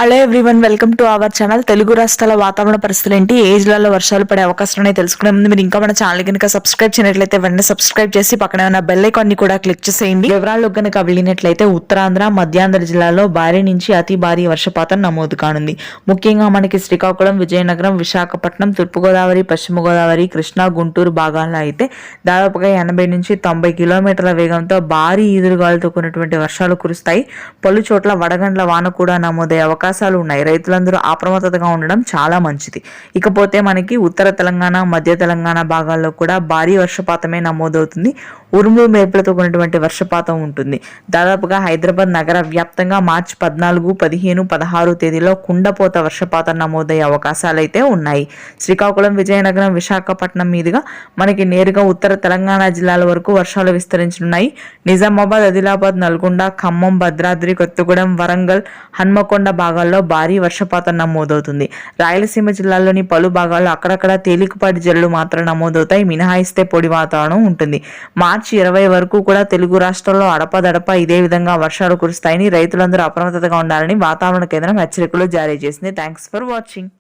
Hello everyone, welcome to our channel. Telugu రాష్ట్రాల వాతావరణ పరిస్థితులు ఏంటి, ఏ జిల్లాలో వర్షాలు పడే అవకాశం ఉన్నాయి తెలుసుకునే ముందు మీరు ఇంకా మన ఛానల్ కనుక సబ్స్క్రైబ్ చేయనట్లయితే వెంటనే సబ్స్క్రైబ్ చేసి పక్కనే ఉన్న బెల్ ఐకాన్ ని కూడా క్లిక్ చేసేయండి. వివరాల్లోకి కనుక వెళ్ళినట్లయితే ఉత్తరాంధ్ర, మధ్యాంధ్ర జిల్లాలో భారీ నుంచి అతి భారీ వర్షపాతం నమోదు కానుంది. ముఖ్యంగా మనకి శ్రీకాకుళం, విజయనగరం, విశాఖపట్నం, తూర్పుగోదావరి, పశ్చిమ గోదావరి, కృష్ణా, గుంటూరు భాగాల్లో అయితే దాదాపుగా 80 నుంచి 90 కిలోమీటర్ల వేగంతో భారీ ఈదురుగాలులతో కూడినటువంటి వర్షాలు కురుస్తాయి. పలు చోట్ల వడగండ్ల వాన కూడా నమోదయ్యే అవకాశాలు ఉన్నాయి. రైతులందరూ అప్రమత్తతగా ఉండడం చాలా మంచిది. ఇకపోతే మనకి ఉత్తర తెలంగాణ, మధ్య తెలంగాణ భాగాల్లో కూడా భారీ వర్షపాతమే నమోదవుతుంది. ఉరుములు మెరుపులతో కూడినటువంటి వర్షపాతం ఉంటుంది. దాదాపుగా హైదరాబాద్ నగర వ్యాప్తంగా మార్చి 14, 15, 16 తేదీలో కుండపోత వర్షపాతం నమోదయ్యే అవకాశాలు అయితే ఉన్నాయి. శ్రీకాకుళం, విజయనగరం, విశాఖపట్నం మీదుగా మనకి నేరుగా ఉత్తర తెలంగాణ జిల్లాల వరకు వర్షాలు విస్తరించనున్నాయి. నిజామాబాద్, ఆదిలాబాద్, నల్గొండ, ఖమ్మం, భద్రాద్రి కొత్తగూడెం, వరంగల్, హన్మకొండ భాగాల్లో భారీ వర్షపాతం నమోదవుతుంది. రాయలసీమ జిల్లాల్లోని పలు భాగాల్లో అక్కడక్కడ తేలికపాటి జల్లులు మాత్రం నమోదవుతాయి. మినహాయిస్తే పొడి వాతావరణం ఉంటుంది. మార్చి 20 వరకు కూడా తెలుగు రాష్ట్రాల్లో అడపదడప ఇదే విధంగా వర్షాలు కురుస్తాయని రైతులందరూ అప్రమత్తతగా ఉండాలని వాతావరణ కేంద్రం హెచ్చరికలు జారీ చేసింది. Thanks for watching.